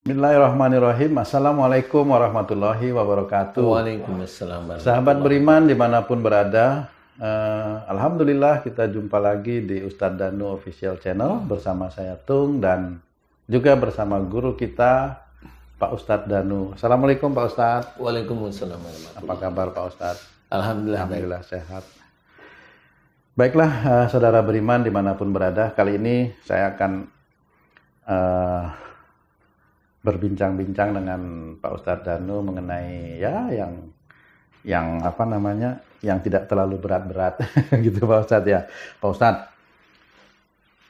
Bismillahirrahmanirrahim. Assalamualaikum warahmatullahi wabarakatuh. Waalaikumsalam Sahabat warahmatullahi beriman dimanapun berada, Alhamdulillah kita jumpa lagi di Ustadz Danu Official Channel bersama saya Tung dan juga bersama guru kita Pak Ustadz Danu. Assalamualaikum Pak Ustadz. Waalaikumsalam warahmatullahi. Apa kabar Pak Ustadz? Alhamdulillah, Alhamdulillah sehat. Baiklah, saudara beriman dimanapun berada, kali ini saya akan berbincang-bincang dengan Pak Ustadz Danu mengenai yang tidak terlalu berat-berat gitu Pak Ustadz ya. Pak Ustadz,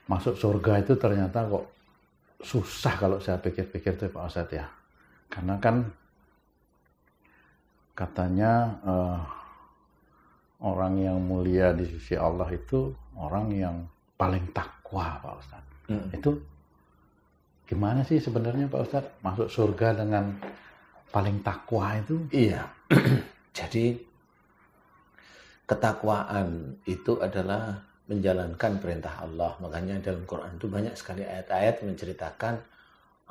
masuk surga itu ternyata kok susah kalau saya pikir-pikir tuh Pak Ustadz ya. Karena kan katanya orang yang mulia di sisi Allah itu orang yang paling takwa Pak Ustadz. Itu gimana sih sebenarnya Pak Ustadz masuk surga dengan paling takwa itu? Iya. Jadi ketakwaan itu adalah menjalankan perintah Allah. Makanya dalam Quran itu banyak sekali ayat-ayat menceritakan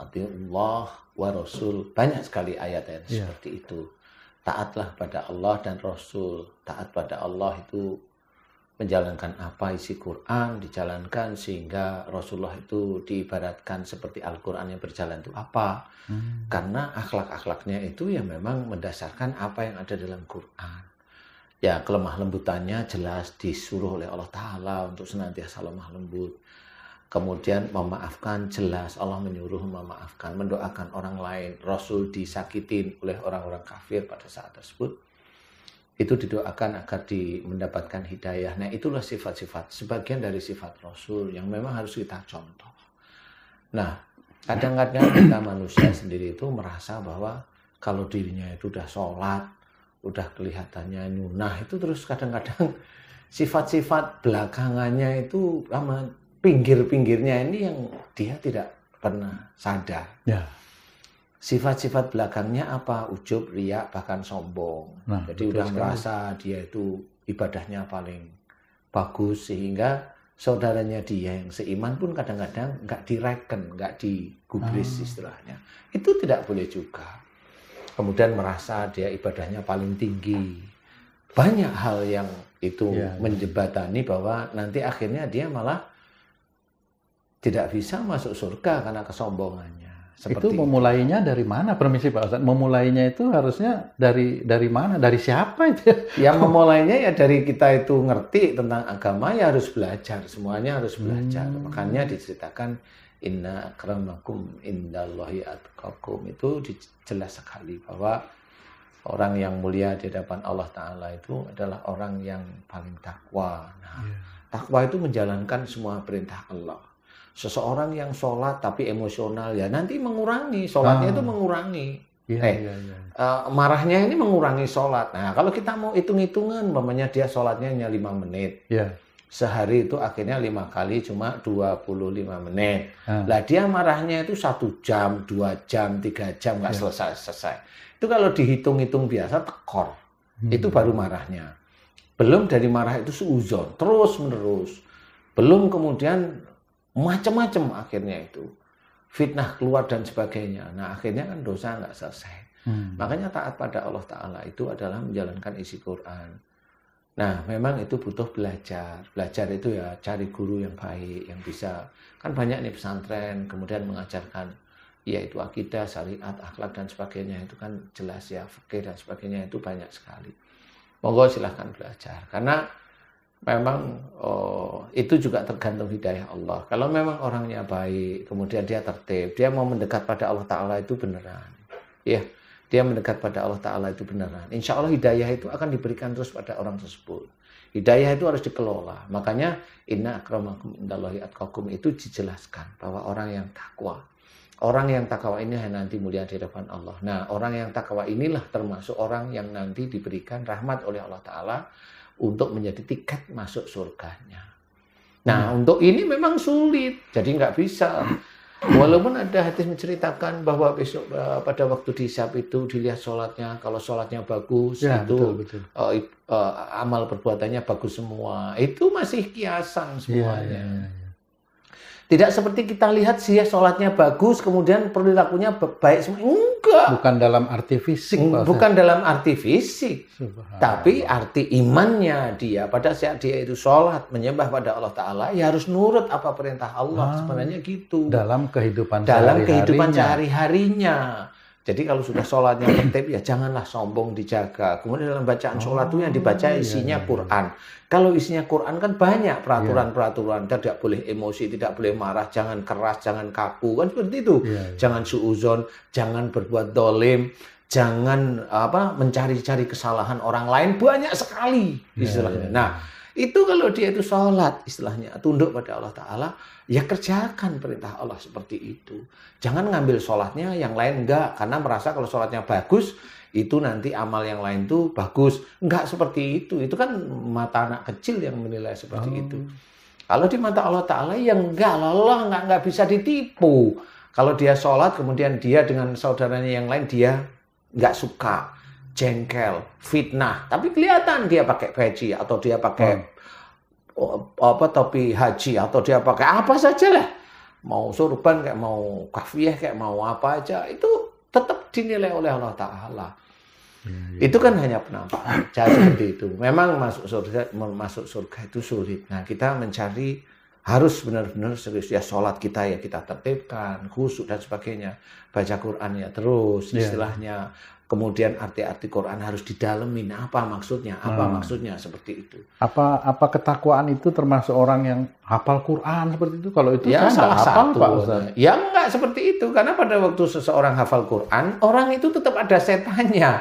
atiullah wa rasul. Banyak sekali ayat-ayat seperti itu. Taatlah pada Allah dan Rasul. Taat pada Allah itu menjalankan apa isi Quran, dijalankan sehingga Rasulullah itu diibaratkan seperti Al-Quran yang berjalan itu apa? Karena akhlak-akhlaknya itu ya memang mendasarkan apa yang ada dalam Quran. Ya kelemah lembutannya jelas disuruh oleh Allah Ta'ala untuk senantiasa lemah lembut. Kemudian memaafkan jelas Allah menyuruh memaafkan, mendoakan orang lain. Rasul disakitin oleh orang-orang kafir pada saat tersebut. Itu didoakan agar mendapatkan hidayah. Nah itulah sifat-sifat, sebagian dari sifat Rasul yang memang harus kita contoh. Nah kadang-kadang kita manusia sendiri itu merasa bahwa kalau dirinya itu udah sholat, udah kelihatannya nyunah, itu terus kadang-kadang sifat-sifat belakangannya itu sama pinggir-pinggirnya ini yang dia tidak pernah sadar. Ya. Sifat-sifat belakangnya apa? Ujub, riya, bahkan sombong. Nah, jadi udah merasa dia itu ibadahnya paling bagus sehingga saudaranya dia yang seiman pun kadang-kadang nggak direken, nggak digubris istilahnya. Itu tidak boleh juga. Kemudian merasa dia ibadahnya paling tinggi. Banyak hal yang itu menjembatani bahwa nanti akhirnya dia malah tidak bisa masuk surga karena kesombongannya. Seperti itu memulainya dari mana? Permisi Pak Ustadz, memulainya itu harusnya dari mana? Dari siapa itu? Yang memulainya ya dari kita itu ngerti tentang agama ya harus belajar, semuanya harus belajar. Makanya diceritakan inna akramakum indallahi atqakum, itu jelas sekali bahwa orang yang mulia di hadapan Allah Ta'ala itu adalah orang yang paling takwa. Nah, takwa itu menjalankan semua perintah Allah. Seseorang yang sholat tapi emosional ya nanti mengurangi sholatnya itu mengurangi. Marahnya ini mengurangi sholat. Nah kalau kita mau hitung-hitungan, umpamanya dia sholatnya hanya 5 menit. Sehari itu akhirnya 5 kali cuma 25 menit. Lah dia marahnya itu 1 jam, 2 jam, 3 jam nggak selesai. Itu kalau dihitung-hitung biasa tekor. Itu baru marahnya. Belum dari marah itu suuzon, terus menerus. Belum kemudian macam-macam akhirnya itu fitnah keluar dan sebagainya. Nah akhirnya kan dosa nggak selesai. Makanya taat pada Allah Ta'ala itu adalah menjalankan isi Quran. Nah memang itu butuh belajar. Belajar itu ya cari guru yang baik, yang bisa. Kan banyak nih pesantren kemudian mengajarkan yaitu akidah, syariat, akhlak dan sebagainya. Itu kan jelas ya, fikih dan sebagainya itu banyak sekali. Monggo silahkan belajar. Karena memang itu juga tergantung hidayah Allah. Kalau memang orangnya baik, kemudian dia tertib, dia mau mendekat pada Allah Ta'ala itu beneran. Ya, dia mendekat pada Allah Ta'ala itu beneran. Insya Allah hidayah itu akan diberikan terus pada orang tersebut. Hidayah itu harus dikelola. Makanya inna akramakum indallahi atqakum itu dijelaskan bahwa orang yang takwa. Orang yang takwa ini nanti mulia di hadapan Allah. Nah, orang yang takwa inilah termasuk orang yang nanti diberikan rahmat oleh Allah Ta'ala untuk menjadi tiket masuk surganya. Nah, untuk ini memang sulit. Jadi nggak bisa. Walaupun ada hadis menceritakan bahwa besok pada waktu dihisab itu dilihat sholatnya. Kalau sholatnya bagus, ya, itu betul. amal perbuatannya bagus semua. Itu masih kiasan semuanya. Tidak seperti kita lihat dia sholatnya bagus, kemudian perilakunya baik semua. Enggak. Bukan dalam arti fisik. Bukan dalam arti fisik. Tapi arti imannya dia. Pada saat dia itu sholat, menyembah pada Allah Ta'ala, ya harus nurut apa perintah Allah. Sebenarnya gitu. Dalam kehidupan sehari-harinya. Jadi kalau sudah sholatnya tertib, ya janganlah sombong, dijaga. Kemudian dalam bacaan sholat itu yang dibaca isinya Quran. Kalau isinya Quran kan banyak peraturan-peraturan. Tidak boleh emosi, tidak boleh marah, jangan keras, jangan kaku. Kan seperti itu. Jangan suuzon, jangan berbuat dolim, jangan mencari-cari kesalahan orang lain. Banyak sekali istilahnya. Nah, itu kalau dia itu sholat istilahnya, tunduk pada Allah Ta'ala, ya kerjakan perintah Allah seperti itu. Jangan ngambil sholatnya, yang lain enggak. Karena merasa kalau sholatnya bagus, itu nanti amal yang lain tuh bagus. Enggak seperti itu. Itu kan mata anak kecil yang menilai seperti itu. Kalau di mata Allah Ta'ala, ya enggak. Allah enggak bisa ditipu. Kalau dia sholat, kemudian dia dengan saudaranya yang lain, dia enggak suka, jengkel, fitnah. Tapi kelihatan dia pakai peci, atau dia pakai topi haji, atau dia pakai apa saja lah. Mau sorban, kayak mau kafiyah, kayak mau apa aja, itu tetap dinilai oleh Allah Ta'ala. Itu kan hanya penampakan. Jangan seperti itu. Memang masuk surga itu sulit. Nah, kita mencari harus benar-benar serius. Ya, sholat kita ya kita tertibkan, khusyuk dan sebagainya. Baca Quran ya terus, istilahnya. Kemudian arti-arti Quran harus didalemin. Apa maksudnya? Apa maksudnya? Seperti itu. Apa ketakwaan itu termasuk orang yang hafal Quran seperti itu? Kalau itu ya, salah satu. Pak, ya enggak seperti itu. Karena pada waktu seseorang hafal Quran, orang itu tetap ada setannya.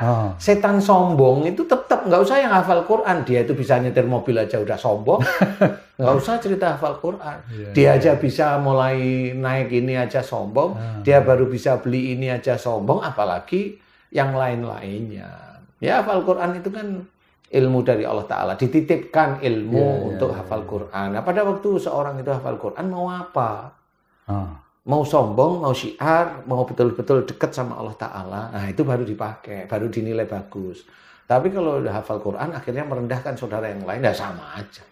Setan sombong itu tetap, nggak usah yang hafal Quran. Dia itu bisa nyetir mobil aja udah sombong. Nggak usah cerita hafal Quran. Dia aja bisa mulai naik ini aja sombong. Dia baru bisa beli ini aja sombong. Apalagi yang lain-lainnya. Ya, hafal Quran itu kan ilmu dari Allah Ta'ala. Dititipkan ilmu untuk hafal Quran. Nah, pada waktu seorang itu hafal Quran, mau apa? Mau sombong, mau syiar, mau betul-betul dekat sama Allah Ta'ala. Nah, itu baru dipakai, baru dinilai bagus. Tapi kalau udah hafal Quran, akhirnya merendahkan saudara yang lain, ya sama aja.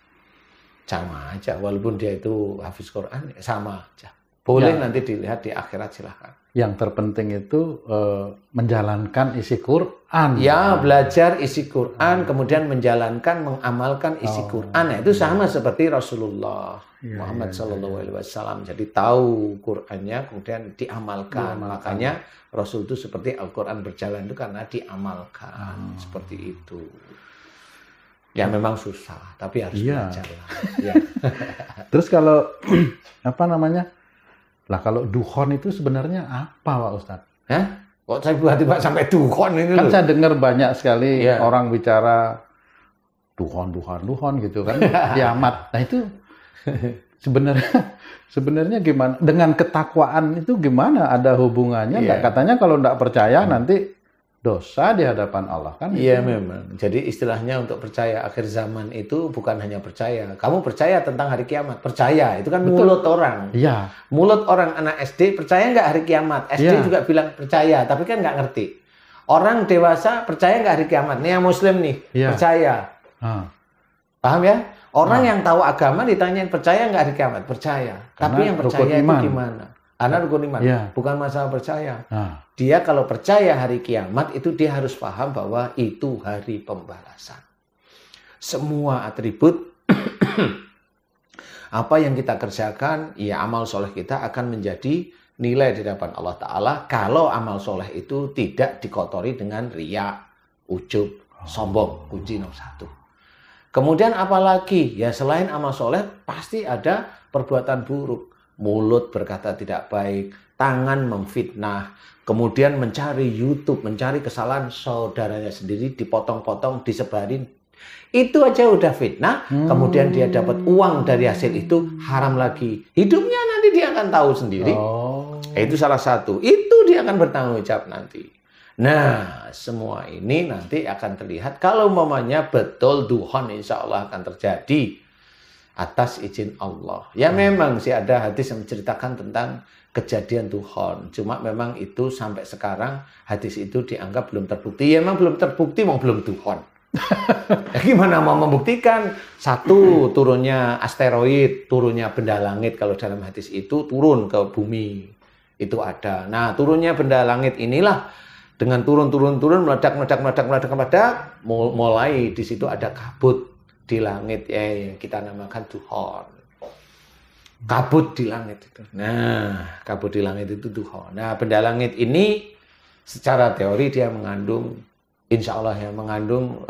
Sama aja. Walaupun dia itu hafiz Quran, ya sama aja. Boleh nanti dilihat di akhirat, silahkan. Yang terpenting itu menjalankan isi Quran. Ya, belajar isi Quran, kemudian menjalankan, mengamalkan isi Quran. Nah, itu sama seperti Rasulullah Muhammad SAW. Jadi tahu Qurannya, kemudian diamalkan. Makanya Rasul itu seperti Al-Quran berjalan itu karena diamalkan. Seperti itu. Ya memang susah, tapi harus belajar. Ya. Terus kalau lah kalau dukhon itu sebenarnya apa, Pak Ustadz? Kok saya tiba-tiba sampai dukhon ini? Kan saya dengar banyak sekali orang bicara dukhon gitu kan, kiamat. Nah itu sebenarnya gimana? Dengan ketakwaan itu gimana? Ada hubungannya? Katanya kalau nggak percaya nanti dosa di hadapan Allah kan? Iya memang. Jadi istilahnya untuk percaya akhir zaman itu bukan hanya percaya. Kamu percaya tentang hari kiamat? Percaya. Itu kan mulut orang. Iya. Mulut orang anak SD percaya nggak hari kiamat? SD juga bilang percaya, tapi kan nggak ngerti. Orang dewasa percaya nggak hari kiamat? Nih yang Muslim nih percaya. Paham ya? Orang yang tahu agama ditanyain percaya nggak hari kiamat? Percaya. Tapi yang percaya itu gimana? Anak rukun iman, bukan masalah percaya. Dia kalau percaya hari kiamat itu dia harus paham bahwa itu hari pembalasan. Semua atribut apa yang kita kerjakan, ya amal soleh kita akan menjadi nilai di hadapan Allah Ta'ala kalau amal soleh itu tidak dikotori dengan riya, ujub, sombong, kunci nomor 1. Kemudian apalagi, ya selain amal soleh pasti ada perbuatan buruk. Mulut berkata tidak baik, tangan memfitnah, kemudian mencari YouTube, mencari kesalahan saudaranya sendiri, dipotong-potong, disebarin. Itu aja udah fitnah, kemudian dia dapat uang dari hasil itu, haram lagi. Hidupnya nanti dia akan tahu sendiri. Itu salah satu. Itu dia akan bertanggung jawab nanti. Nah, semua ini nanti akan terlihat kalau umpamanya betul dukhon insya Allah akan terjadi. Atas izin Allah. Ya memang sih ada hadis yang menceritakan tentang kejadian dukhon. Cuma memang itu sampai sekarang hadis itu dianggap belum terbukti. Ya memang belum terbukti, mau belum dukhon. Ya, gimana mau membuktikan? Satu, turunnya asteroid, turunnya benda langit, kalau dalam hadis itu turun ke bumi. Itu ada. Nah, turunnya benda langit inilah dengan turun, meledak, mulai di situ ada kabut di langit, yang kita namakan duhon. Kabut di langit itu. Nah, kabut di langit itu duhon. Nah, benda langit ini secara teori dia mengandung, insya Allah ya, mengandung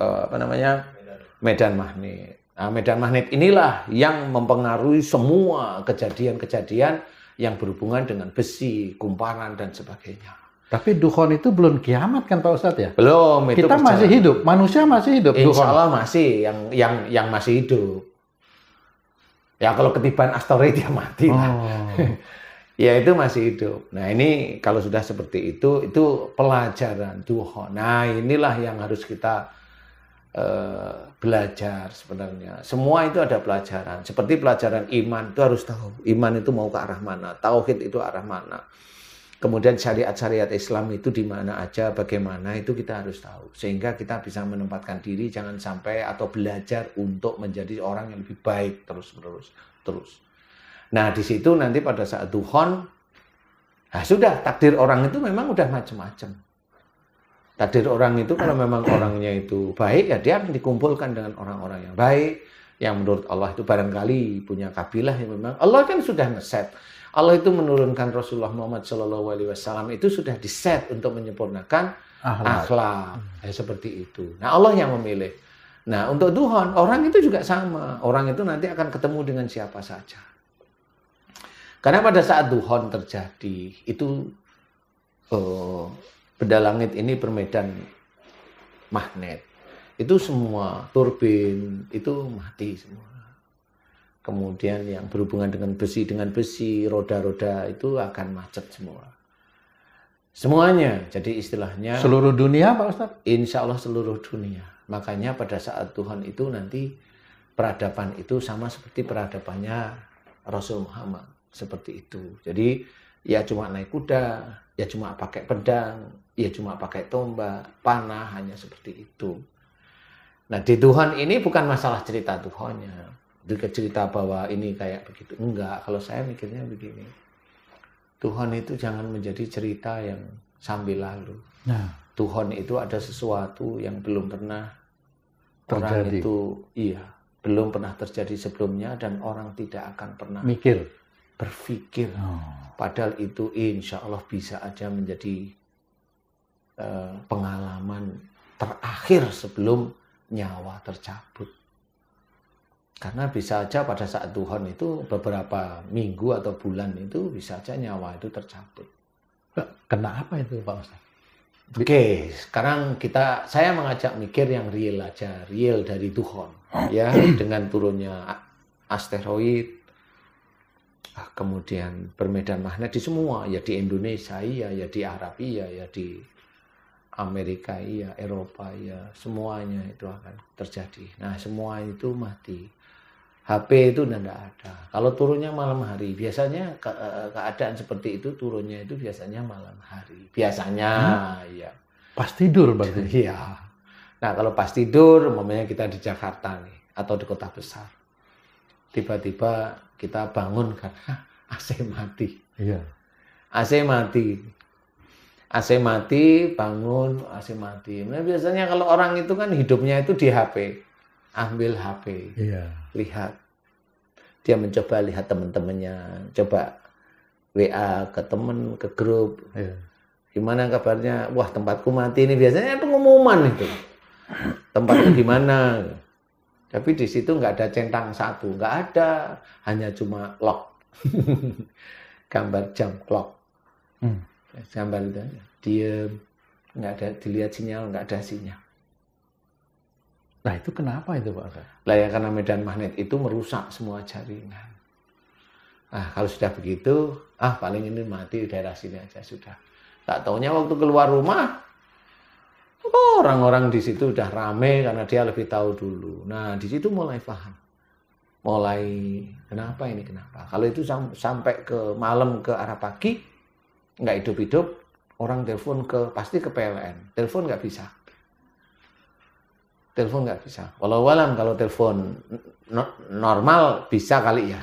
medan magnet. Nah, medan magnet inilah yang mempengaruhi semua kejadian-kejadian yang berhubungan dengan besi, kumparan, dan sebagainya. Tapi duhon itu belum kiamat kan Pak Ustadz ya? Belum. Itu kita masih hidup, manusia masih hidup. Insya Allah masih, yang masih hidup. Ya kalau ketiban asteroid ya mati lah. Ya itu masih hidup. Nah ini kalau sudah seperti itu pelajaran duhon. Nah inilah yang harus kita belajar sebenarnya. Semua itu ada pelajaran. Seperti pelajaran iman itu harus tahu. Iman itu mau ke arah mana. Tauhid itu arah mana. Kemudian syariat-syariat Islam itu di mana aja, bagaimana itu kita harus tahu. Sehingga kita bisa menempatkan diri jangan sampai atau belajar untuk menjadi orang yang lebih baik terus. Nah di situ nanti pada saat duhon, nah sudah takdir orang itu memang udah macam-macam. Takdir orang itu kalau memang orangnya itu baik, ya dia akan dikumpulkan dengan orang-orang yang baik, yang menurut Allah itu barangkali punya kabilah yang memang Allah kan sudah ngeset. Allah itu menurunkan Rasulullah Muhammad SAW itu sudah diset untuk menyempurnakan akhlak. Ya, seperti itu. Nah Allah yang memilih. Nah untuk duhon, orang itu juga sama. Orang itu nanti akan ketemu dengan siapa saja. Karena pada saat duhon terjadi, itu benda langit ini bermedan magnet. Itu semua turbin, itu mati semua. Kemudian yang berhubungan dengan besi, roda-roda itu akan macet semua. Semuanya, jadi istilahnya... Seluruh dunia Pak Ustadz? Insya Allah seluruh dunia. Makanya pada saat Tuhan itu nanti peradaban itu sama seperti peradabannya Rasul Muhammad. Seperti itu. Jadi ya cuma naik kuda, ya cuma pakai pedang, ya cuma pakai tombak, panah, hanya seperti itu. Nah di Tuhan ini bukan masalah cerita Tuhannya. Cerita bahwa ini kayak begitu. Enggak, kalau saya mikirnya begini. Tuhan itu jangan menjadi cerita yang sambil lalu. Nah, Tuhan itu ada sesuatu yang belum pernah terjadi. Orang itu belum pernah terjadi sebelumnya dan orang tidak akan pernah berpikir. Padahal itu insya Allah bisa aja menjadi pengalaman terakhir sebelum nyawa tercabut. Karena bisa aja pada saat Tuhan itu beberapa minggu atau bulan itu bisa aja nyawa itu tercabut. Kenapa itu Pak Ustadz? Oke, sekarang saya mengajak mikir yang real aja, real dari Tuhan. Ya, dengan turunnya asteroid, kemudian bermedan magnet di semua, ya di Indonesia, ya di Arab, ya di Amerika, Eropa, semuanya itu akan terjadi. Nah, semua itu mati. HP itu tidak ada. Kalau turunnya malam hari, biasanya keadaan seperti itu turunnya itu biasanya malam hari. Biasanya, ya. Pas tidur berarti? Iya. Nah, kalau pas tidur, umpamanya kita di Jakarta nih, atau di kota besar. Tiba-tiba kita bangun karena AC mati. Iya. AC mati, bangun, AC mati. Nah, biasanya kalau orang itu kan hidupnya itu di HP. Ambil HP, lihat. Dia mencoba lihat teman-temannya, coba WA ke teman, ke grup. Gimana kabarnya? Wah, tempatku mati ini. Biasanya pengumuman itu. Tempatnya di mana? Tapi di situ nggak ada centang satu, nggak ada. Hanya cuma lock. Gambar jam, clock. Gambar itu aja. Diam, nggak ada, dilihat sinyal, nggak ada sinyal. Nah itu kenapa itu Pak? Lah ya karena medan magnet itu merusak semua jaringan. Nah kalau sudah begitu, paling ini mati di daerah sini aja sudah. Tak taunya waktu keluar rumah, orang-orang di situ udah rame karena dia lebih tahu dulu. Nah di situ mulai paham, kenapa ini kenapa. Kalau itu sampai ke malam ke arah pagi, nggak hidup-hidup, orang telepon pasti ke PLN, telepon nggak bisa. Telepon nggak bisa. Walau alam kalau telepon normal bisa kali ya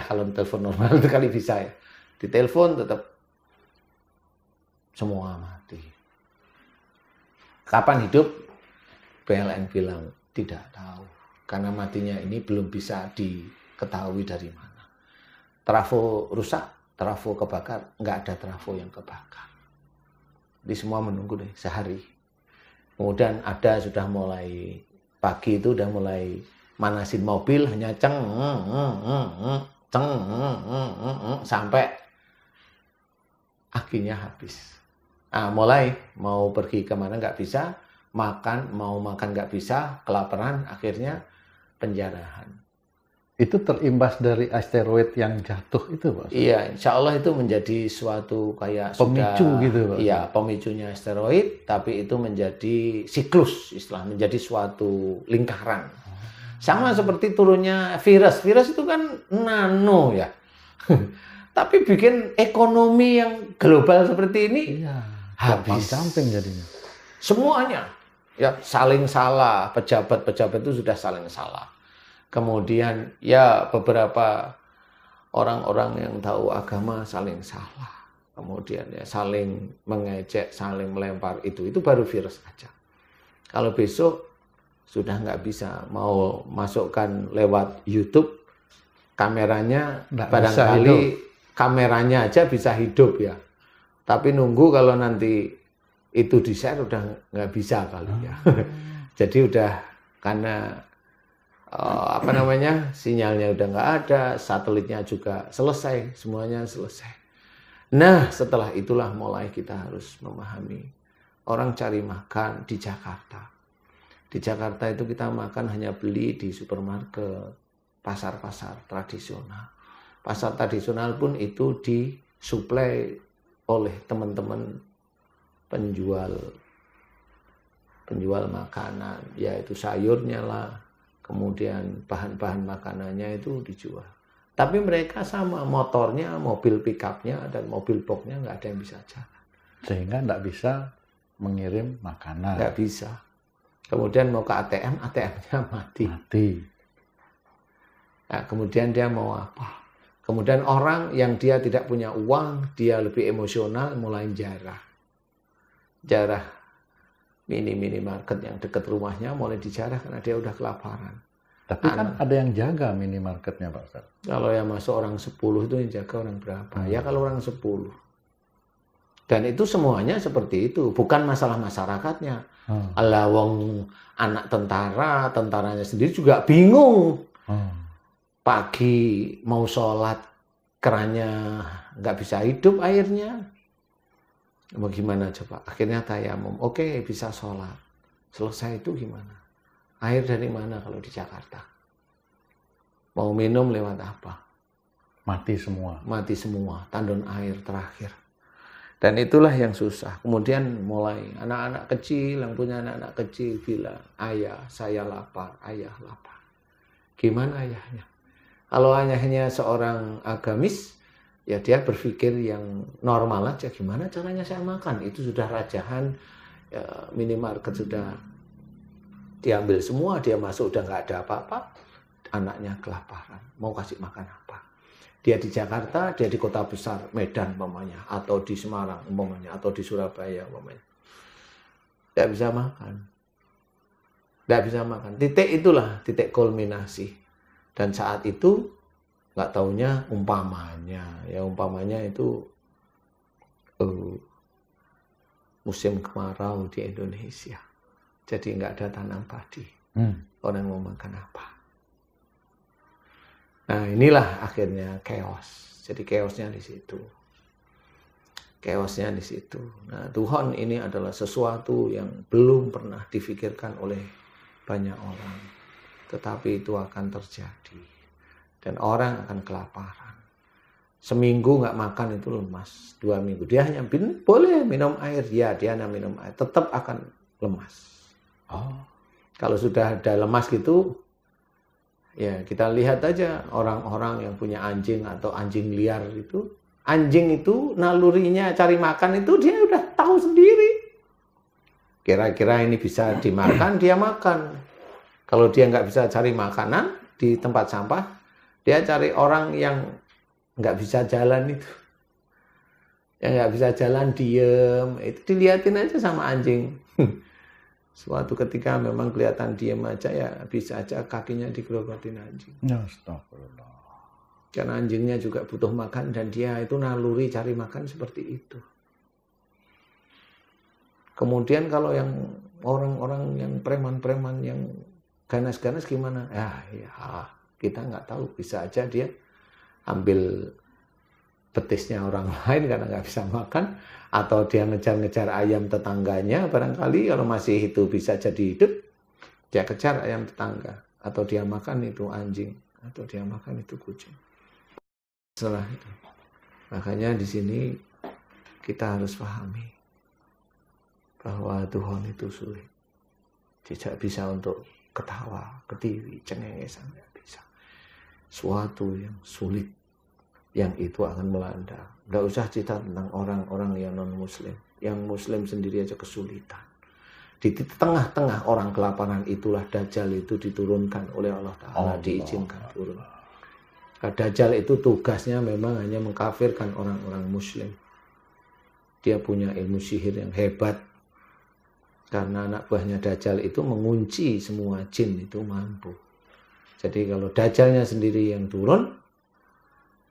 kalau telepon normal itu kali bisa ya. Di telepon tetap semua mati. Kapan hidup? PLN bilang tidak tahu. Karena matinya ini belum bisa diketahui dari mana. Trafo rusak, trafo kebakar, nggak ada trafo yang kebakar. Jadi semua menunggu deh sehari. Kemudian ada sudah mulai pagi itu udah mulai manasin mobil hanya ceng sampai akinya habis. Nah, mulai mau pergi kemana nggak bisa, mau makan nggak bisa, kelaparan, akhirnya penjarahan. Itu terimbas dari asteroid yang jatuh itu, Pak? Iya, insya Allah itu menjadi suatu kayak pemicu sudah, gitu, Pak? Iya, pemicunya asteroid, tapi itu menjadi siklus, menjadi suatu lingkaran. Sama seperti turunnya virus. Virus itu kan nano ya. Tapi bikin ekonomi yang global seperti ini habis. Camping jadinya. Semuanya ya saling salah, pejabat-pejabat itu sudah saling salah. Kemudian ya beberapa orang-orang yang tahu agama saling salah. Kemudian ya saling mengejek, saling melempar itu baru virus aja. Kalau besok sudah nggak bisa mau masukkan lewat YouTube kameranya, barangkali kameranya aja bisa hidup ya. Tapi nunggu kalau nanti itu di-share udah nggak bisa kali ya. Jadi udah karena sinyalnya udah nggak ada, satelitnya juga selesai, semuanya selesai. Nah, setelah itulah mulai kita harus memahami orang cari makan di Jakarta. Di Jakarta itu kita makan hanya beli di supermarket, pasar-pasar tradisional. Pasar tradisional pun itu disuplai oleh teman-teman penjual makanan, yaitu sayurnya lah, kemudian bahan-bahan makanannya itu dijual. Tapi mereka sama motornya, mobil pickupnya dan mobil boxnya nggak ada yang bisa jalan. Sehingga nggak bisa mengirim makanan. Nggak bisa. Kemudian mau ke ATM, ATM-nya mati. Nah, kemudian dia mau apa? Kemudian orang yang dia tidak punya uang, dia lebih emosional, mulai jarah. Jarah minimarket yang dekat rumahnya mulai dijarah karena dia udah kelaparan. Tapi kan ada yang jaga minimarketnya, Pak Ustaz. Kalau yang masuk orang 10 itu yang jaga orang berapa? Ya kalau orang 10. Dan itu semuanya seperti itu, bukan masalah masyarakatnya. Alah wong anak tentaranya sendiri juga bingung. Pagi mau sholat kerannya nggak bisa hidup airnya. Bagaimana coba? Akhirnya tayamum. Oke, bisa sholat. Selesai itu gimana? Air dari mana kalau di Jakarta? Mau minum lewat apa? Mati semua. Mati semua. Tandon air terakhir. Dan itulah yang susah. Kemudian mulai anak-anak kecil yang punya anak-anak kecil bilang, ayah saya lapar, ayah lapar. Gimana ayahnya? Kalau ayahnya seorang agamis, ya dia berpikir yang normal aja. Gimana caranya saya makan? Itu sudah rajahan, ya, minimarket sudah diambil semua, dia masuk udah nggak ada apa-apa. Anaknya kelaparan, mau kasih makan apa? Dia di Jakarta, dia di kota besar, Medan umpamanya, atau di Semarang umpamanya, atau di Surabaya umpamanya. Tidak bisa makan. Tidak bisa makan. Titik itulah titik kulminasi. Dan saat itu nggak taunya umpamanya itu musim kemarau di Indonesia. Jadi nggak ada tanam padi. Orang mau makan apa? Nah inilah akhirnya chaos. Jadi chaosnya di situ. Chaosnya di situ. Nah Tuhan ini adalah sesuatu yang belum pernah difikirkan oleh banyak orang. Tetapi itu akan terjadi. Dan orang akan kelaparan. Seminggu nggak makan itu lemas. 2 minggu. Dia hanya boleh minum air. Ya dia hanya minum air. Tetap akan lemas. Kalau sudah ada lemas gitu, ya kita lihat aja orang-orang yang punya anjing atau anjing liar itu. Anjing itu nalurinya cari makan itu dia udah tahu sendiri. Kira-kira ini bisa dimakan, dia makan. Kalau dia nggak bisa cari makanan di tempat sampah, dia cari orang yang nggak bisa jalan itu. Yang nggak bisa jalan diem, itu dilihatin aja sama anjing. Suatu ketika memang kelihatan diem aja ya bisa aja kakinya digerogotin anjing. Ya, astagfirullah. Karena anjingnya juga butuh makan dan dia itu naluri cari makan seperti itu. Kemudian kalau yang orang-orang yang preman-preman yang ganas-ganas gimana? Ya, kita nggak tahu. Bisa aja dia ambil betisnya orang lain karena nggak bisa makan. Atau dia ngejar-ngejar ayam tetangganya. Barangkali kalau masih itu bisa jadi hidup, dia kejar ayam tetangga. Atau dia makan itu anjing. Atau dia makan itu kucing. Setelah itu. Makanya di sini kita harus pahami bahwa Tuhan itu sulit. Tidak bisa untuk ketawa, ketiwi, cengengesan, tidak bisa. Suatu yang sulit, yang itu akan melanda. Tidak usah cerita tentang orang-orang yang non-muslim. Yang muslim sendiri aja kesulitan. Di tengah-tengah orang kelaparan itulah Dajjal itu diturunkan oleh Allah Ta'ala, diizinkan turun. Dajjal itu tugasnya memang hanya mengkafirkan orang-orang muslim. Dia punya ilmu sihir yang hebat. Karena anak buahnya Dajjal itu mengunci semua jin itu mampu. Jadi kalau Dajjalnya sendiri yang turun,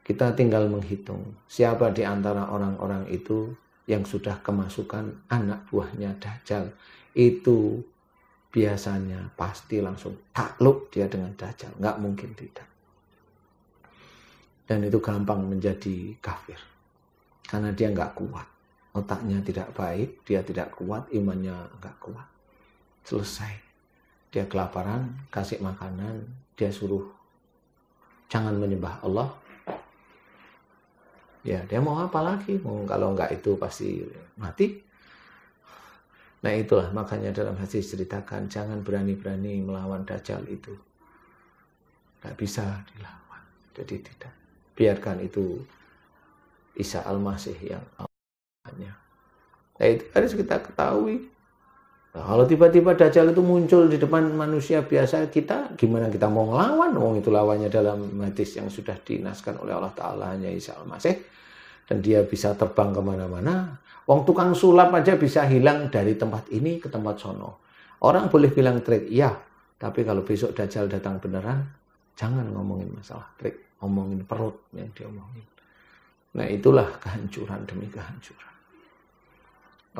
kita tinggal menghitung siapa di antara orang-orang itu yang sudah kemasukan anak buahnya Dajjal. Itu biasanya pasti langsung takluk dia dengan Dajjal. Nggak mungkin tidak. Dan itu gampang menjadi kafir. Karena dia nggak kuat. Otaknya tidak baik, dia tidak kuat, imannya nggak kuat. Selesai. Dia kelaparan, kasih makanan, dia suruh jangan menyembah Allah. Ya, dia mau apa lagi? Kalau nggak itu pasti mati. Nah itulah makanya dalam hadis ceritakan jangan berani-berani melawan Dajjal itu. Nggak bisa dilawan. Jadi tidak. Biarkan itu Isa Al-Masih yang awalnya. Nah itu harus kita ketahui. Nah, kalau tiba-tiba Dajjal itu muncul di depan manusia biasa kita, gimana kita mau ngelawan? Itu lawannya dalam hadis yang sudah dinaskan oleh Allah Ta'ala hanya Isa Al-Masih. Dan dia bisa terbang kemana-mana. Wong tukang sulap aja bisa hilang dari tempat ini ke tempat sono. Orang boleh bilang trik, ya. Tapi kalau besok Dajjal datang beneran, jangan ngomongin masalah trik. Ngomongin perut yang dia omongin. Nah itulah kehancuran demi kehancuran.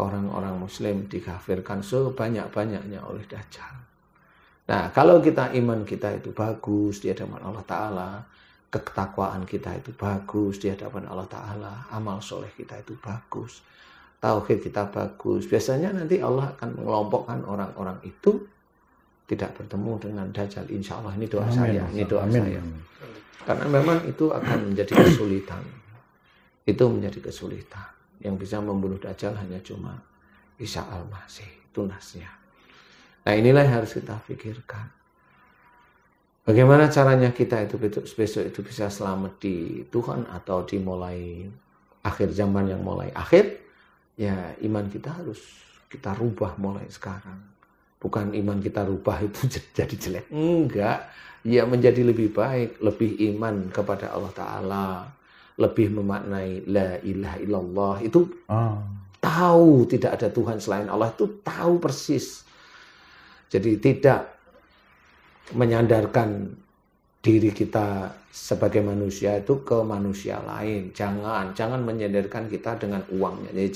Orang-orang muslim dikafirkan sebanyak-banyaknya oleh Dajjal. Nah kalau kita iman kita itu bagus di hadapan Allah Ta'ala, ketakwaan kita itu bagus di hadapan Allah Ta'ala, amal soleh kita itu bagus, tauhid kita bagus, biasanya nanti Allah akan mengelompokkan orang-orang itu tidak bertemu dengan Dajjal. Insya Allah ini doa saya, ini doa saya. Karena memang itu akan menjadi kesulitan. Itu menjadi kesulitan. Yang bisa membunuh Dajjal hanya cuma Isa Al-Masih, tunasnya. Nah inilah yang harus kita pikirkan. Bagaimana caranya kita itu besok itu bisa selamat di Tuhan atau dimulai akhir zaman yang mulai akhir? Ya iman kita harus kita rubah mulai sekarang. Bukan iman kita rubah itu jadi jelek. Enggak. Ya menjadi lebih baik, lebih iman kepada Allah Ta'ala, lebih memaknai la ilaha illallah. Itu tahu tidak ada Tuhan selain Allah, itu tahu persis. Jadi tidak menyandarkan diri kita sebagai manusia itu ke manusia lain. Jangan menyandarkan kita dengan uangnya. Jadi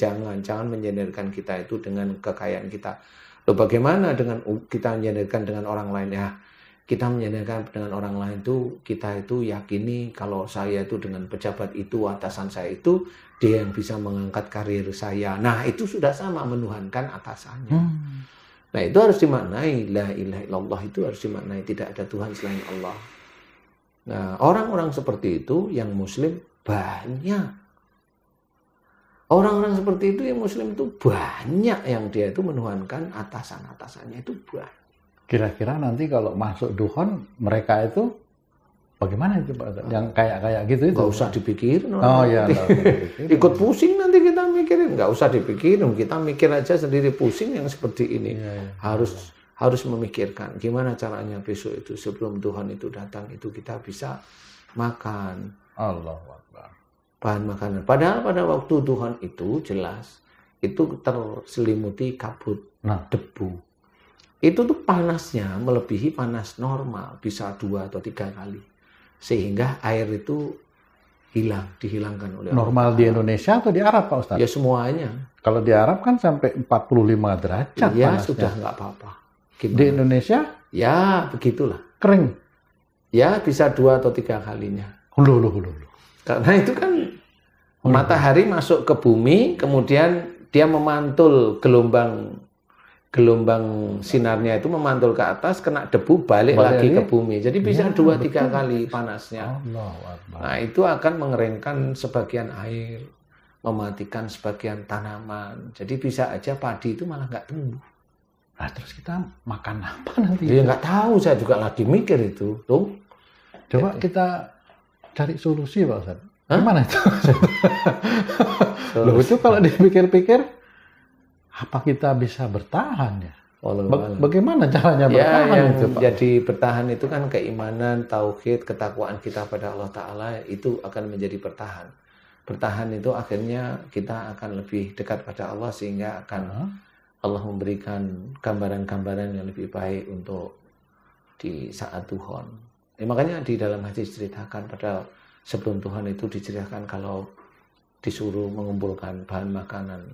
jangan menyandarkan kita itu dengan kekayaan kita. Loh, bagaimana dengan kita menyandarkan dengan orang lain? Ya, kita menyandarkan dengan orang lain itu, kita itu yakini kalau saya itu dengan pejabat itu, atasan saya itu, dia yang bisa mengangkat karir saya. Nah, itu sudah sama menuhankan atasannya. Nah, itu harus dimaknai. La ilaha illallah itu harus dimaknai. Tidak ada Tuhan selain Allah. Nah, orang-orang seperti itu yang muslim banyak. Orang-orang seperti itu yang muslim itu banyak yang dia itu menuhankan atasan-atasannya itu banyak. Kira-kira nanti kalau masuk duhon mereka itu bagaimana itu Pak? Yang kayak gitu itu? Nggak usah dipikirin. Oh iya. Ikut pusing nanti kita mikirin. Nggak usah dipikirin. Kita mikir aja sendiri pusing yang seperti ini. Iya. harus memikirkan gimana caranya besok itu sebelum Tuhan itu datang itu kita bisa makan. Allahu Akbar. Bahan makanan. Padahal pada waktu Tuhan itu jelas itu terselimuti kabut, debu. Itu tuh panasnya melebihi panas normal, bisa 2 atau 3 kali. Sehingga air itu dihilangkan oleh normal di Indonesia atau di Arab Pak Ustadz? Ya semuanya. Kalau di Arab kan sampai 45 derajat ya panasnya. Sudah nggak apa-apa. Di Indonesia? Ya begitulah. Kering? Ya bisa 2 atau 3 kalinya. Loh. Karena itu kan matahari masuk ke bumi, kemudian dia memantul gelombang sinarnya itu memantul ke atas, kena debu, balik lagi ke bumi. Jadi bisa 2-3 kali panasnya. Nah itu akan mengeringkan sebagian air, mematikan sebagian tanaman. Jadi bisa aja padi itu malah nggak tumbuh. Nah terus kita makan apa nanti? Ya nggak tahu, saya juga lagi mikir itu. Tuh. Coba kita cari solusi Pak Ustadz. Gimana itu? Loh itu kalau dipikir-pikir, apa kita bisa bertahan ya? Bagaimana caranya bertahan itu Pak? Jadi bertahan itu kan keimanan, tauhid, ketakwaan kita pada Allah Ta'ala itu akan menjadi bertahan. Bertahan itu akhirnya kita akan lebih dekat pada Allah sehingga akan Allah memberikan gambaran-gambaran yang lebih baik untuk di saat Tuhan. Makanya di dalam hadis ceritakan pada sebelum Tuhan itu diceritakan kalau disuruh mengumpulkan bahan makanan,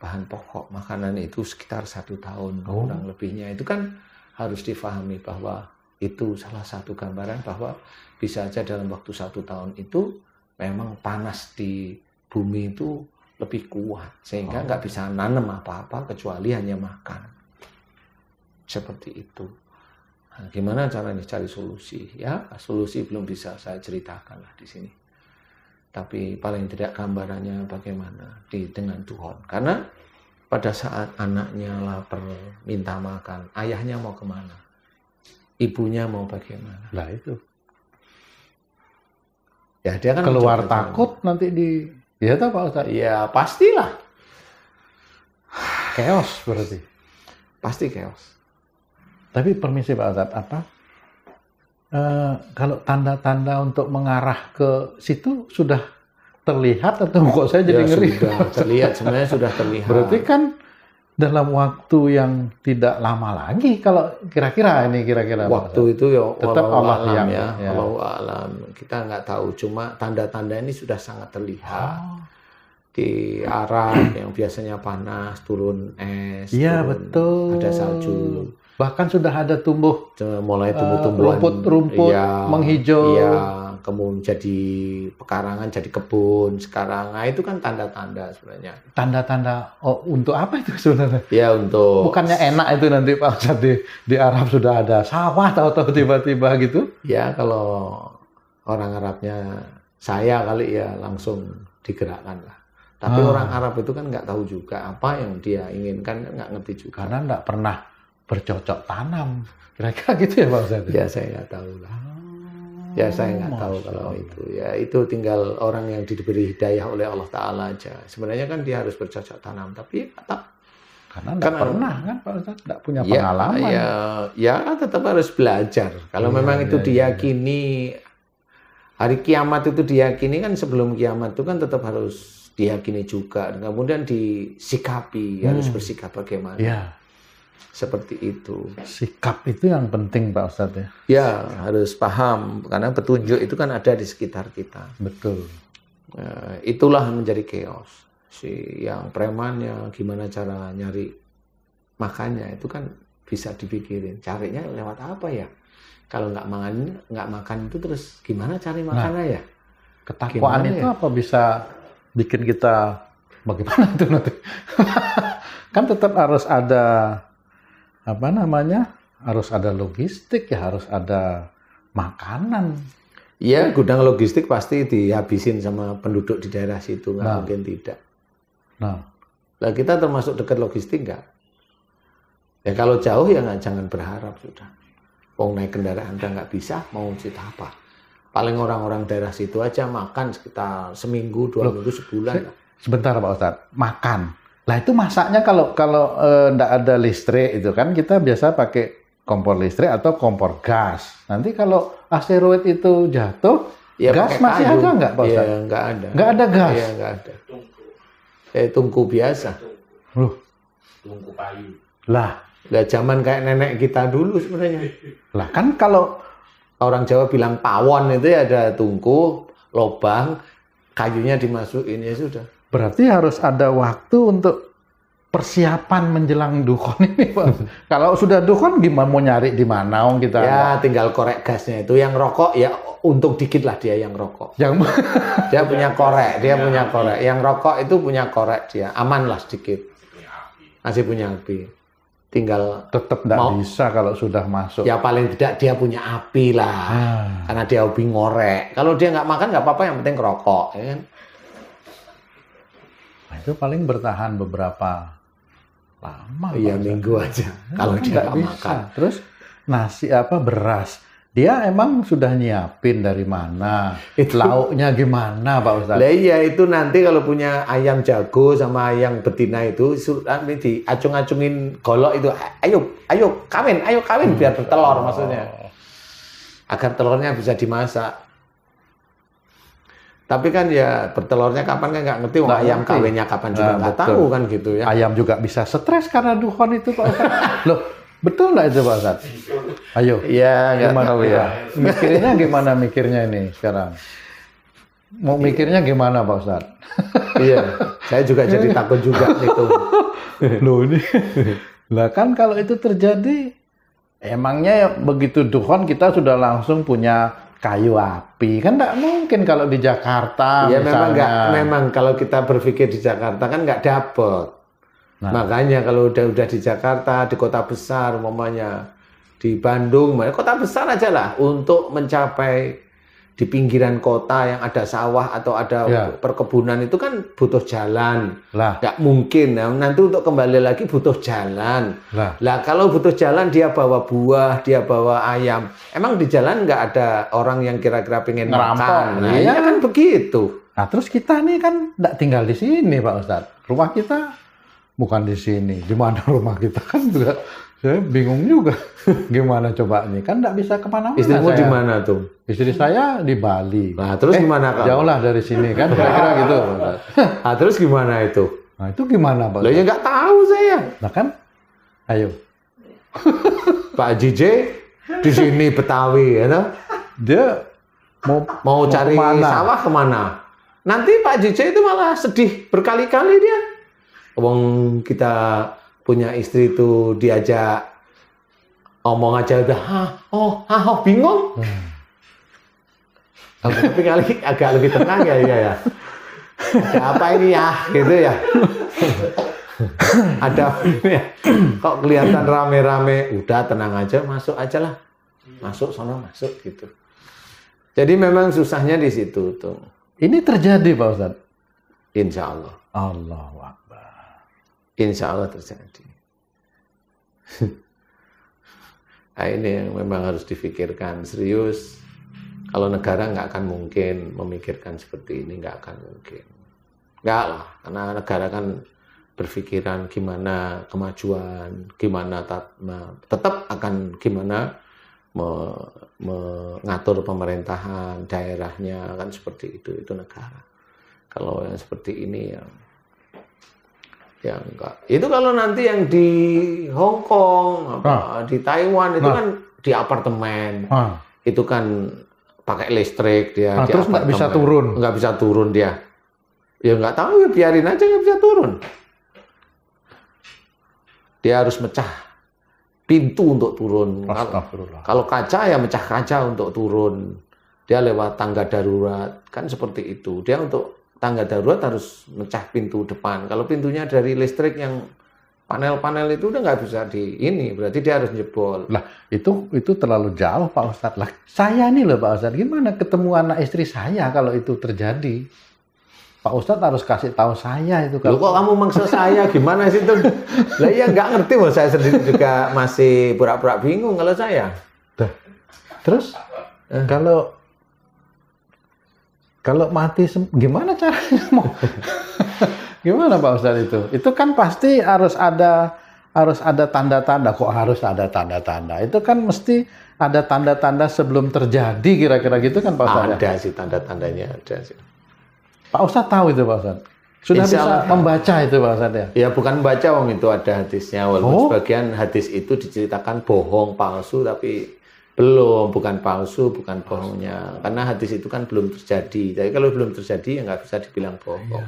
bahan pokok makanan itu sekitar 1 tahun kurang lebihnya. Itu kan harus difahami bahwa itu salah satu gambaran bahwa bisa saja dalam waktu 1 tahun itu memang panas di bumi itu lebih kuat sehingga nggak bisa nanam apa-apa kecuali hanya makan. Seperti itu. Nah, gimana caranya cari solusi? Ya, solusi belum bisa saya ceritakan lah di sini. Tapi paling tidak gambarannya bagaimana dengan Tuhan. Karena pada saat anaknya lapar, minta makan, ayahnya mau kemana? Ibunya mau bagaimana? Lah itu. Ya dia kan keluar takut nanti ya tahu Pak Ustadz? Ya pastilah. Chaos berarti. Pasti chaos. Tapi permisi Pak Ustadz, kalau tanda-tanda untuk mengarah ke situ sudah terlihat atau kok saya jadi ngeri? Sudah terlihat, sebenarnya sudah terlihat. Berarti kan dalam waktu yang tidak lama lagi kalau kira-kira waktu itu ya tetap Allah yang Allahu a'lam. Kita nggak tahu, cuma tanda-tanda ini sudah sangat terlihat. Di Arab yang biasanya panas, turun es, betul. Ada salju. Bahkan sudah ada mulai tumbuh-tumbuhan rumput menghijau. Iya, kemudian jadi pekarangan, jadi kebun sekarang. Nah, itu kan tanda-tanda sebenarnya. Tanda-tanda untuk apa itu sebenarnya? Ya, untuk bukannya enak itu nanti Pak Ustadz di Arab sudah ada sawah tahu-tahu tiba-tiba gitu? Ya, kalau orang Arabnya saya kali ya langsung digerakkan lah. Tapi orang Arab itu kan nggak tahu juga apa yang dia inginkan, nggak ngerti juga. Karena nggak pernah bercocok tanam, kira-kira gitu ya Pak Ustadz? Ya saya nggak tahu lah. Ya saya nggak tahu kalau itu. Ya itu tinggal orang yang diberi hidayah oleh Allah Ta'ala aja. Sebenarnya kan dia harus bercocok tanam, tapi tetap. Karena nggak pernah kan Pak Ustadz, nggak punya pengalaman. Ya tetap harus belajar. Kalau memang itu diyakini, hari kiamat itu diyakini kan sebelum kiamat itu kan tetap harus diyakini juga. Kemudian disikapi, harus bersikap bagaimana. Ya. Seperti itu. Sikap itu yang penting Pak Ustadz ya? Ya, harus paham. Karena petunjuk itu kan ada di sekitar kita. Betul. Itulah menjadi chaos. Yang premannya gimana cara nyari makannya itu kan bisa dipikirin. Carinya lewat apa ya? Kalau nggak makan itu terus gimana cari makannya ya? Ketakwaan itu apa bisa bikin kita bagaimana itu nanti? Kan tetap harus ada harus ada logistik ya, harus ada makanan. Iya, gudang logistik pasti dihabisin sama penduduk di daerah situ, nggak mungkin tidak. Nah, kita termasuk dekat logistik nggak? Ya kalau jauh ya jangan berharap sudah. Naik kendaraan nggak bisa, mau cerita apa? Paling orang-orang daerah situ aja makan sekitar seminggu, 2 minggu, sebulan. Sebentar Pak Ustadz, makan. Lah itu masaknya kalau nggak ada listrik itu kan kita biasa pakai kompor listrik atau kompor gas. Nanti kalau asteroid itu jatuh, ya, gas masih kayu. Ada nggak, Pak Ustadz? Ya, nggak ada. Nggak ada gas? Iya, nggak ada. Tungku biasa. Tungku kayu. Lah zaman kayak nenek kita dulu sebenarnya. Lah kan kalau orang Jawa bilang pawon itu ya ada tungku, lobang, kayunya dimasukin ya sudah. Berarti harus ada waktu untuk persiapan menjelang dukhon ini, Pak. Kalau sudah dukhon gimana mau nyari di mana kita? Ya tinggal korek gasnya itu. Yang rokok ya untung dikit lah dia yang rokok. Dia punya korek, punya korek. Yang rokok itu punya korek dia, aman lah sedikit. Masih punya api. Tinggal tetap tidak bisa kalau sudah masuk. Ya paling tidak dia punya api lah. Karena dia hobi ngorek. Kalau dia nggak makan nggak apa-apa, yang penting rokok, ya kan? Nah, itu paling bertahan beberapa lama. Iya, minggu aja. Kalau dia nggak makan. Terus nasi beras. Dia emang sudah nyiapin dari mana? Lauknya gimana, Pak Ustadz? Lah iya, itu nanti kalau punya ayam jago sama ayam betina itu diacung-acungin golok itu. Ayo kawin biar bertelur maksudnya. Agar telurnya bisa dimasak. Tapi kan ya bertelurnya kapan kan nggak ngerti, ayam kawinnya kapan juga nggak tahu kan gitu ya. Ayam juga bisa stres karena dukhon itu, Pak Ustadz. Loh, betul nggak itu, Pak Ustadz? Ayo, ya, gimana ya? Mikirnya ini sekarang. Mau mikirnya gimana, Pak Ustadz? Iya, saya juga jadi takut juga itu. Loh ini, lah kan kalau itu terjadi, emangnya begitu dukhon kita sudah langsung punya kayu api, kan nggak mungkin kalau di Jakarta ya misalnya. memang kalau kita berpikir di Jakarta kan nggak dapet. Makanya kalau udah di Jakarta, di kota besar umpamanya, di Bandung, kota besar aja lah, untuk mencapai di pinggiran kota yang ada sawah atau ada perkebunan itu kan butuh jalan. Nggak mungkin. Nah, nanti untuk kembali lagi butuh jalan. Lah kalau butuh jalan dia bawa buah, dia bawa ayam. Emang di jalan nggak ada orang yang kira-kira pengen makan. Nah, ya kan begitu. Nah, terus kita nih kan nggak tinggal di sini, Pak Ustadz. Rumah kita bukan di sini. Di mana rumah kita kan juga. Saya bingung juga. Gimana coba nih? Kan nggak bisa kemana-mana. Istrimu di mana tuh? Istri saya di Bali. Nah, terus gimana kamu? Jauh lah dari sini kan, kira-kira gitu. Nah, terus gimana itu? Nah, itu gimana, Pak? Lah ya nggak tahu saya. Nah kan, ayo. Pak JJ di sini Betawi, ya toh? Dia mau cari kemana? Sawah kemana? Nanti Pak JJ itu malah sedih berkali-kali dia. Wong kita punya istri itu diajak ngomong aja udah bingung. Tapi kali agak lebih tenang ya. Ada apa ini ya gitu ya. Ada ya. Kok kelihatan rame-rame, udah tenang aja, masuk aja lah. Masuk sono masuk gitu. Jadi memang susahnya di situ tuh. Ini terjadi, Pak Ustadz? Insya Allah. Allahu Akbar. Insya Allah terjadi. Nah, ini yang memang harus difikirkan serius. Kalau negara nggak akan mungkin memikirkan seperti ini, nggak akan mungkin. Nggak lah, karena negara kan berpikiran gimana kemajuan, gimana tetap akan gimana mengatur pemerintahan daerahnya, kan seperti itu negara. Kalau yang seperti ini ya enggak. Itu kalau nanti yang di Hong Kong, di Taiwan itu kan di apartemen. Itu kan pakai listrik dia. Terus nggak bisa turun? Nggak bisa turun dia. Ya nggak tahu, ya biarin aja nggak bisa turun. Dia harus mecah pintu untuk turun. Kalau kaca ya mecah kaca untuk turun. Dia lewat tangga darurat. Kan seperti itu. Dia untuk tangga darurat harus mecah pintu depan. Kalau pintunya dari listrik yang panel-panel itu udah nggak bisa berarti dia harus jebol. Lah itu terlalu jauh, Pak Ustadz. Lah saya nih loh, Pak Ustadz, gimana ketemu anak istri saya kalau itu terjadi? Pak Ustadz harus kasih tahu saya itu. Loh, kok kamu maksa saya? Gimana sih itu? Lah iya nggak ngerti, saya sendiri juga masih pura-pura bingung kalau saya. Terus kalau mati gimana caranya mau Gimana Pak Ustadz itu? Itu kan pasti harus ada tanda-tanda. Kok harus ada tanda-tanda? Itu kan mesti ada tanda-tanda sebelum terjadi kira-kira gitu kan Pak Ustadz? Ada sih tanda-tandanya, ada sih. Pak Ustadz tahu itu Pak Ustadz? Sudah bisa membaca itu Pak Ustadz ya? Ya bukan membaca, wong itu ada hadisnya. Walaupun sebagian hadis itu diceritakan bohong, palsu, tapi bukan palsu, bukan bohongnya. Karena hadis itu kan belum terjadi. Jadi kalau belum terjadi ya nggak bisa dibilang bohong.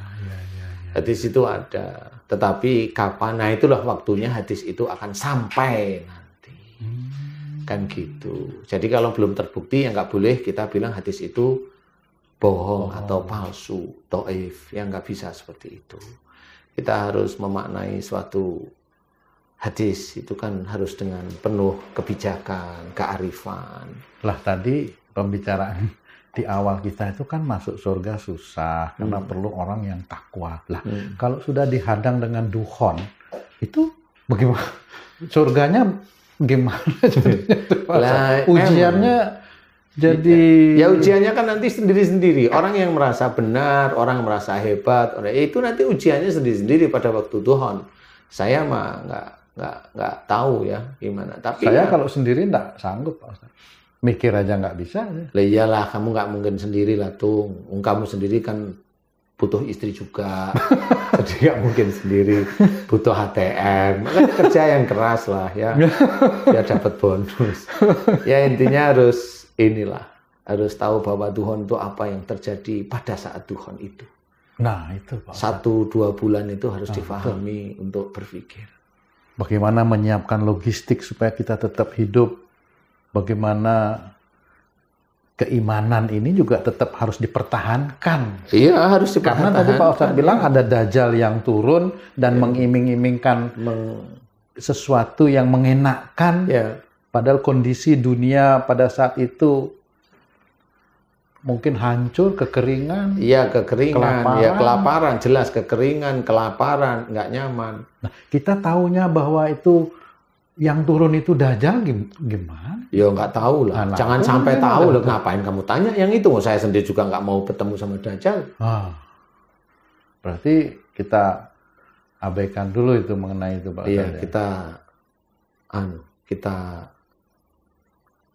Hadis itu ada. Tetapi kapan? Nah itulah waktunya hadis itu akan sampai nanti. Kan gitu. Jadi kalau belum terbukti ya nggak boleh kita bilang hadis itu bohong atau palsu, dhaif, yang nggak bisa seperti itu. Kita harus memaknai suatu hadis itu kan harus dengan penuh kebijakan, kearifan. Lah tadi pembicaraan di awal kita itu kan masuk surga susah karena perlu orang yang takwa. Lah kalau sudah dihadang dengan dukhon itu bagaimana? Surganya gimana? Lah, ujiannya jadi ya ujiannya kan nanti sendiri-sendiri. Orang yang merasa benar, orang merasa hebat, itu nanti ujiannya sendiri-sendiri pada waktu dukhon. Saya mah nggak tahu ya gimana. Tapi saya kalau sendiri nggak sanggup Pak Ustaz. Mikir aja nggak bisa. Lah iyalah, kamu nggak mungkin sendiri lah tuh. Kamu sendiri kan butuh istri juga. Jadi nggak mungkin sendiri. Butuh HTM. Makanya kerja yang keras lah ya. Biar dapat bonus. Ya intinya harus tahu bahwa dukhon itu apa yang terjadi pada saat dukhon itu. Nah itu Pak. 1-2 bulan itu harus difahami untuk berpikir. Bagaimana menyiapkan logistik supaya kita tetap hidup. Bagaimana keimanan ini juga tetap harus dipertahankan. Iya, harus dipertahankan. Karena tadi Pak Ustadz bilang ada dajjal yang turun dan mengiming-imingkan sesuatu yang mengenakkan. Padahal kondisi dunia pada saat itu mungkin hancur, kekeringan. Iya, kekeringan, kelaparan, jelas kekeringan, kelaparan, nggak nyaman. Nah, kita tahunya bahwa itu yang turun itu dajjal gimana? Ya nggak tahu lah. Jangan sampai tahu loh. Ngapain kamu tanya yang itu? Saya sendiri juga nggak mau bertemu sama dajjal. Berarti kita abaikan dulu itu mengenai itu Pak. Iya, kita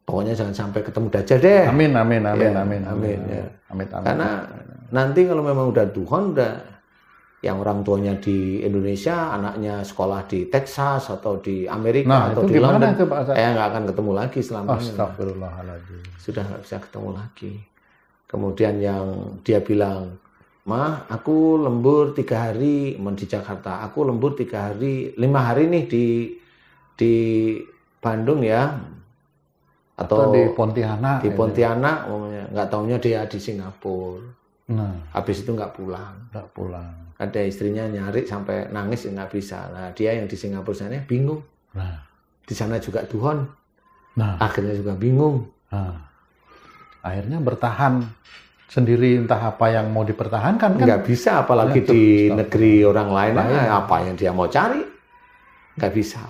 pokoknya jangan sampai ketemu dajjal deh. Amin. Ya. Karena nanti kalau memang udah dukhon, yang orang tuanya di Indonesia, anaknya sekolah di Texas atau di Amerika atau di London, nggak akan ketemu lagi selamanya. Astagfirullahaladzim. Sudah nggak bisa ketemu lagi. Kemudian yang dia bilang, "Ma, aku lembur 3 hari di Jakarta. Aku lembur 3 hari, 5 hari nih di Bandung ya." Atau di Pontianak. Di Pontianak, nggak taunya dia di Singapura. Habis itu nggak pulang. Ada istrinya nyari sampai nangis nggak bisa. Nah, dia yang di Singapura sana bingung. Di sana juga dukhon. Akhirnya juga bingung. Akhirnya bertahan sendiri, entah apa yang mau dipertahankan kan? Nggak bisa, apalagi di negeri orang lain. Apa yang dia mau cari? Nggak bisa.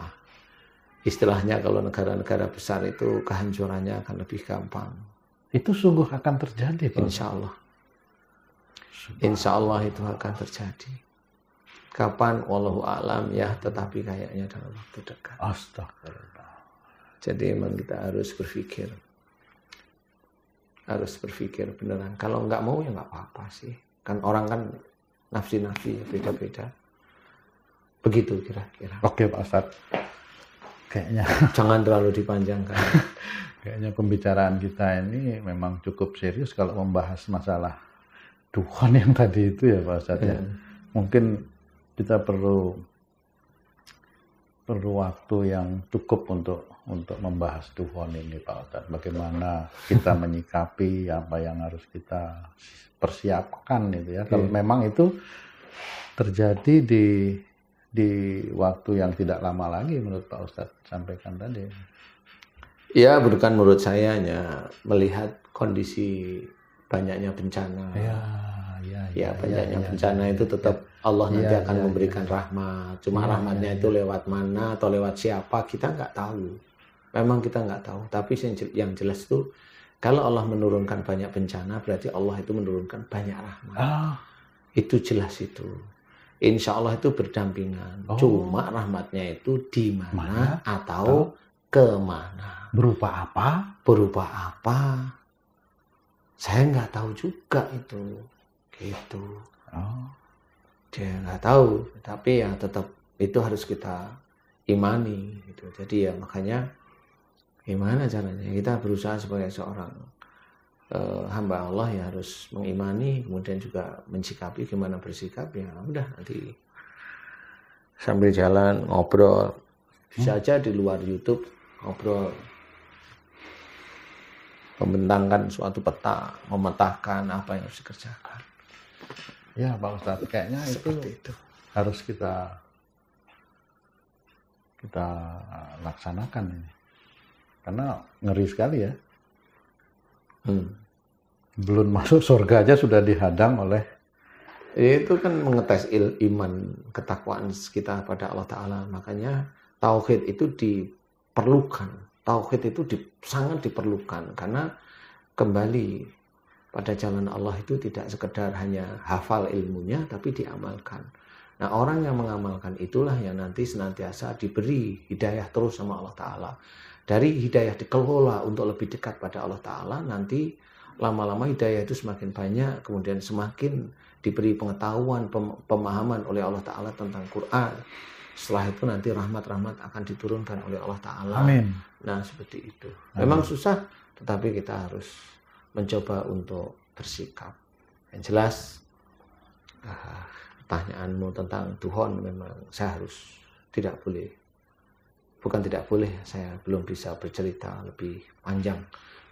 Istilahnya kalau negara-negara besar itu kehancurannya akan lebih gampang. Itu sungguh akan terjadi Pak. Insya Allah. Insya Allah itu akan terjadi. Kapan? Wallahu a'lam ya, tetapi kayaknya dalam waktu dekat. Astagfirullah. Jadi memang kita harus berpikir. Harus berpikir beneran. Kalau nggak mau ya nggak apa-apa sih. Kan orang kan nafsi-nafsi ya, beda-beda. Begitu kira-kira. Oke Pak Ustadz. Kayaknya jangan terlalu dipanjangkan. Kayaknya pembicaraan kita ini memang cukup serius kalau membahas masalah dukhon yang tadi itu ya Pak Ustadz ya. Mungkin kita perlu waktu yang cukup untuk membahas dukhon ini Pak Ustadz. Bagaimana kita menyikapi apa yang harus kita persiapkan itu ya. Kalau memang itu terjadi di waktu yang tidak lama lagi menurut Pak Ustadz sampaikan tadi. Ya, bukan menurut saya hanya melihat kondisi banyaknya bencana. Banyaknya bencana itu tetap Allah nanti akan memberikan rahmat. Cuma rahmatnya itu lewat mana atau lewat siapa kita nggak tahu. Memang kita nggak tahu. Tapi yang jelas itu kalau Allah menurunkan banyak bencana berarti Allah itu menurunkan banyak rahmat. Itu jelas itu. Insya Allah itu berdampingan. Cuma rahmatnya itu di mana atau kemana. Berupa apa? Berupa apa? Saya nggak tahu juga itu. Gitu. Dia nggak tahu. Tapi ya tetap itu harus kita imani. Gitu. Jadi ya makanya gimana caranya? Kita berusaha sebagai seorang hamba Allah ya harus mengimani, kemudian juga mensikapi gimana bersikap, ya udah nanti sambil jalan ngobrol, bisa aja di luar YouTube ngobrol, membentangkan suatu peta, memetakan apa yang harus dikerjakan. Ya Pak Ustadz, kayaknya itu harus kita laksanakan ini, karena ngeri sekali ya. Belum masuk surga aja sudah dihadang oleh itu kan mengetes iman ketakwaan kita pada Allah Ta'ala. Makanya tauhid itu diperlukan, tauhid itu sangat diperlukan, karena kembali pada jalan Allah itu tidak sekedar hanya hafal ilmunya tapi diamalkan. Nah, orang yang mengamalkan itulah yang nanti senantiasa diberi hidayah terus sama Allah Ta'ala. Dari hidayah dikelola untuk lebih dekat pada Allah Ta'ala, nanti lama-lama hidayah itu semakin banyak, kemudian semakin diberi pengetahuan, pemahaman oleh Allah Ta'ala tentang Quran. Setelah itu nanti rahmat-rahmat akan diturunkan oleh Allah Ta'ala. Amin. Nah, seperti itu. Memang susah, tetapi kita harus mencoba untuk bersikap. Yang jelas, pertanyaanmu tentang Tuhan memang saya harus tidak boleh. Bukan tidak boleh, saya belum bisa bercerita lebih panjang.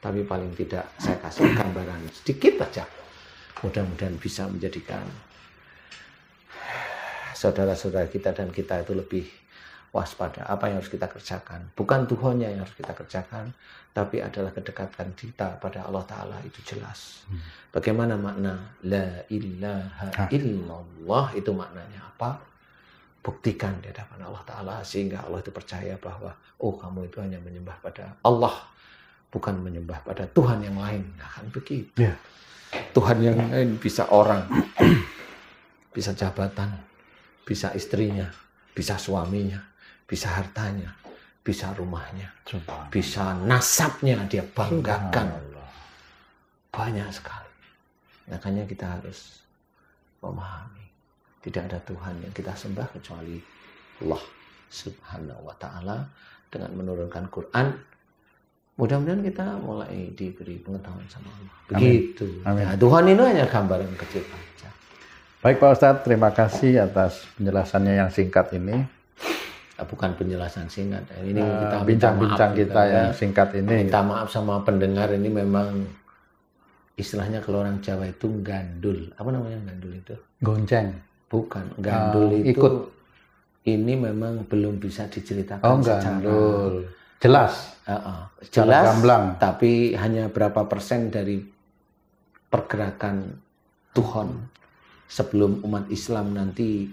Tapi paling tidak saya kasih gambaran sedikit aja. Mudah-mudahan bisa menjadikan saudara-saudara kita dan kita itu lebih waspada apa yang harus kita kerjakan. Bukan Tuhannya yang harus kita kerjakan, tapi adalah kedekatan kita pada Allah Ta'ala itu jelas. Bagaimana makna la ilaha illallah, itu maknanya apa? Buktikan di hadapan Allah Ta'ala sehingga Allah itu percaya bahwa kamu itu hanya menyembah pada Allah, bukan menyembah pada Tuhan yang lain. Nah, kan begitu. Yeah. Tuhan yang lain bisa orang, bisa jabatan, bisa istrinya, bisa suaminya, bisa hartanya, bisa rumahnya, bisa nasabnya dia banggakan. Banyak sekali. Makanya kita harus memahami tidak ada Tuhan yang kita sembah kecuali Allah Subhanahu wa Ta'ala. Dengan menurunkan Quran, mudah-mudahan kita mulai diberi pengetahuan sama Allah. Begitu. Amin. Nah, Tuhan itu hanya gambaran kecil saja. Baik Pak Ustadz, terima kasih atas penjelasannya yang singkat ini. Bukan penjelasan singkat. Ini kita bincang-bincang kita yang singkat ini. Minta maaf sama pendengar, ini memang istilahnya kalau orang Jawa itu gandul. Apa namanya gandul itu? Gonceng. Bukan, gandul itu ikut. Ini memang belum bisa diceritakan gandul. Jelas. Jelas, gamblang. Tapi hanya berapa persen dari pergerakan Tuhan sebelum umat Islam nanti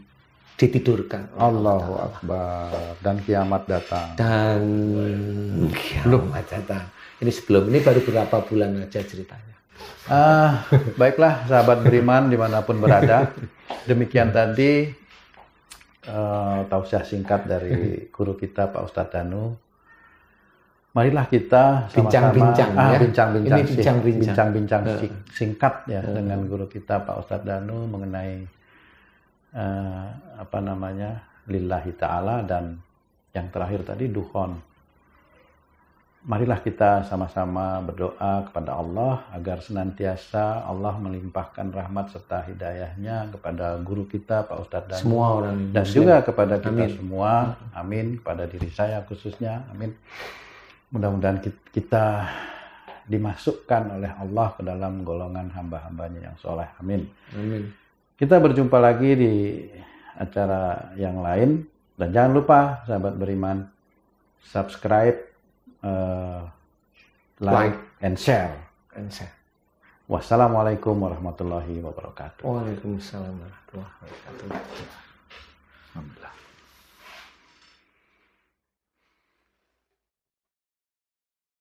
ditidurkan. Allahu Akbar. Dan kiamat datang. Ini sebelum ini baru berapa bulan aja ceritanya. Baiklah sahabat beriman dimanapun berada. Demikian tadi tausiah singkat dari guru kita Pak Ustadz Danu. Marilah kita sama-sama bincang-bincang singkat ya dengan guru kita Pak Ustadz Danu mengenai lillahi ta'ala, dan yang terakhir tadi dukhon. Marilah kita sama-sama berdoa kepada Allah agar senantiasa Allah melimpahkan rahmat serta hidayahnya kepada guru kita Pak Ustadz Danu, semua orang dan juga kepada kita semua. Amin. Kepada diri saya khususnya. Amin. Mudah-mudahan kita dimasukkan oleh Allah ke dalam golongan hamba-hambanya yang soleh. Amin. Amin. Kita berjumpa lagi di acara yang lain. Dan jangan lupa sahabat beriman, subscribe, like and share. Wassalamualaikum warahmatullahi wabarakatuh. Waalaikumsalam warahmatullahi wabarakatuh. Alhamdulillah.